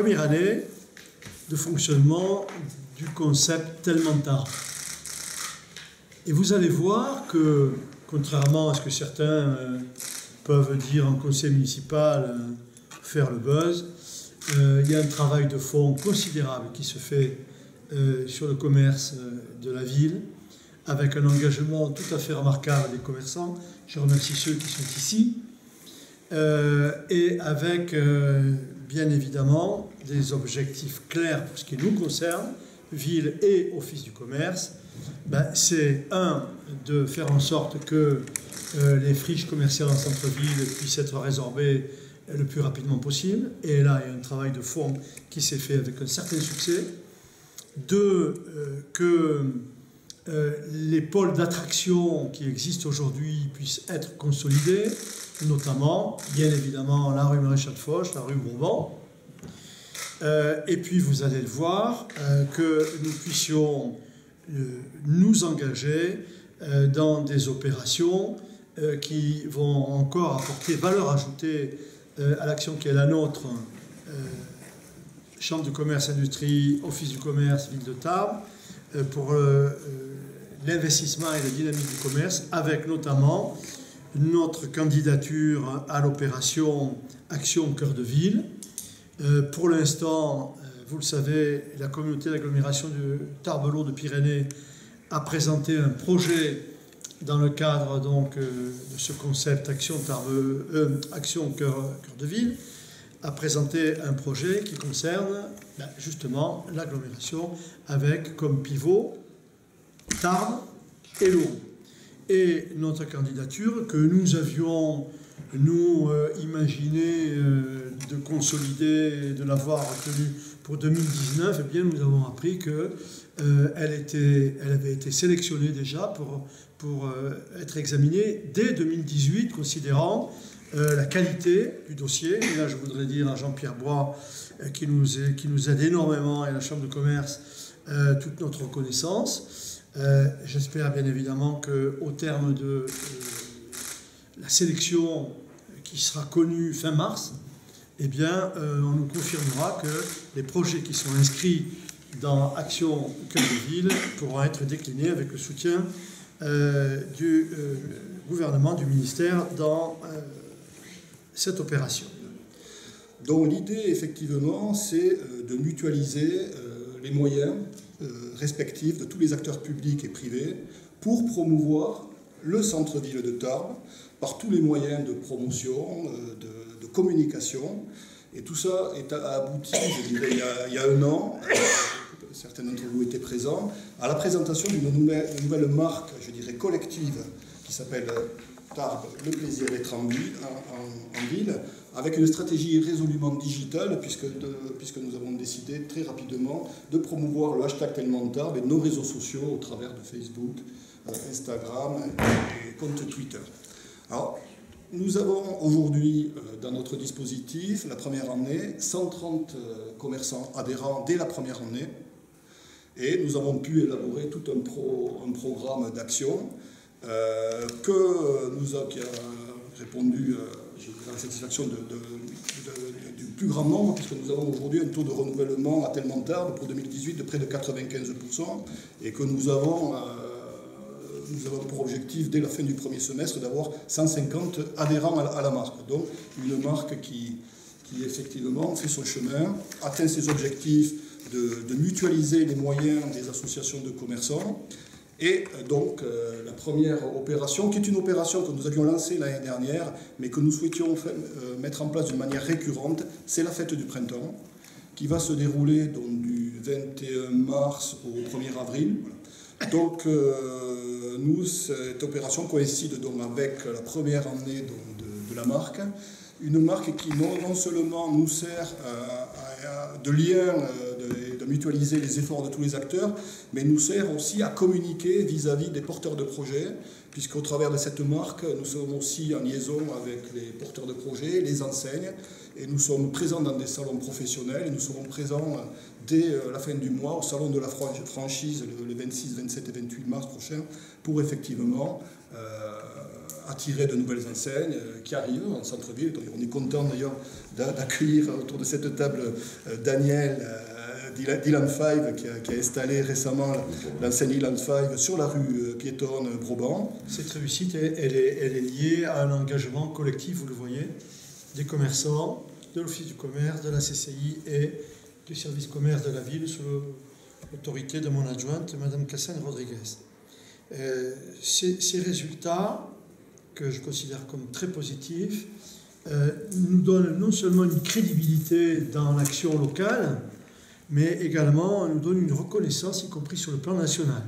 première année de fonctionnement du concept Tellement Tarbes. Et vous allez voir que, contrairement à ce que certains peuvent dire en conseil municipal, faire le buzz, il y a un travail de fond considérable qui se fait sur le commerce de la ville, avec un engagement tout à fait remarquable des commerçants. Je remercie ceux qui sont ici. Et avec, bien évidemment, des objectifs clairs pour ce qui nous concerne, ville et office du commerce. C'est de faire en sorte que les friches commerciales en centre-ville puissent être résorbées le plus rapidement possible. Et là, il y a un travail de fond qui s'est fait avec un certain succès. Que les pôles d'attraction qui existent aujourd'hui puissent être consolidés, notamment, bien évidemment, la rue Maréchal de Foch, la rue Bourbon. Et puis, vous allez le voir, que nous puissions nous engager dans des opérations qui vont encore apporter valeur ajoutée à l'action qui est la nôtre, Chambre de commerce et industrie, Office du commerce, Ville de Tarbes, pour l'investissement et la dynamique du commerce, avec notamment notre candidature à l'opération Action Cœur de Ville. Pour l'instant, vous le savez, la communauté d'agglomération de Tarbes-Lot de Pyrénées a présenté un projet dans le cadre donc, de ce concept Action Cœur de Ville, a présenté un projet qui concerne justement l'agglomération avec comme pivot Tarbes et Lot. Et notre candidature que nous avions imaginé de consolider, de l'avoir retenue pour 2019, eh bien nous avons appris qu'elle avait été sélectionnée déjà pour être examinée dès 2018, considérant la qualité du dossier. Et là, je voudrais dire à Jean-Pierre Bois, qui nous aide énormément, et à la Chambre de commerce, toute notre reconnaissance. J'espère bien évidemment qu'au terme de la sélection qui sera connue fin mars, eh bien, on nous confirmera que les projets qui sont inscrits dans Action Cœur de Ville pourront être déclinés avec le soutien du gouvernement, du ministère dans cette opération. Donc l'idée, effectivement, c'est de mutualiser les moyens respectifs de tous les acteurs publics et privés pour promouvoir le centre-ville de Tarbes par tous les moyens de promotion, de communication. Et tout ça est abouti, je dirais, il y a un an, certains d'entre vous étaient présents, à la présentation d'une nouvelle marque, je dirais, collective, qui s'appelle Tarbes, le plaisir d'être en ville, avec une stratégie résolument digitale, puisque nous avons décidé très rapidement de promouvoir le hashtag Tellement Tarbes et nos réseaux sociaux au travers de Facebook, Instagram et compte Twitter. Alors, nous avons aujourd'hui dans notre dispositif, la première année, 130 commerçants adhérents dès la première année, et nous avons pu élaborer tout un programme d'action qui a répondu à la satisfaction du plus grand nombre, puisque nous avons aujourd'hui un taux de renouvellement à Tellement Tarbes pour 2018 de près de 95%, et que nous avons pour objectif, dès la fin du premier semestre, d'avoir 150 adhérents à la marque. Donc, une marque qui effectivement fait son chemin, atteint ses objectifs de mutualiser les moyens des associations de commerçants. Et donc, la première opération, qui est une opération que nous avions lancée l'année dernière, mais que nous souhaitions mettre en place d'une manière récurrente, c'est la fête du printemps, qui va se dérouler donc, du 21 mars au 1er avril. Donc, cette opération coïncide donc avec la première année donc, de la marque, une marque qui non seulement nous sert de lien, de mutualiser les efforts de tous les acteurs, mais nous sert aussi à communiquer vis-à-vis des porteurs de projets, puisqu'au travers de cette marque, nous sommes aussi en liaison avec les porteurs de projets, les enseignes, et nous sommes présents dans des salons professionnels, et nous serons présents dès la fin du mois au salon de la franchise le 26, 27 et 28 mars prochain, pour effectivement attirer de nouvelles enseignes qui arrivent en centre-ville. On est content d'ailleurs d'accueillir autour de cette table Daniel d'Elan 5 qui a installé récemment l'enseigne Elan 5 sur la rue piétonne Broban. Cette réussite, elle est liée à un engagement collectif, vous le voyez, des commerçants, de l'Office du commerce, de la CCI et du service commerce de la ville sous l'autorité de mon adjointe, Mme Cassane Rodriguez. Ces résultats, que je considère comme très positifs, nous donnent non seulement une crédibilité dans l'action locale, mais également nous donnent une reconnaissance, y compris sur le plan national.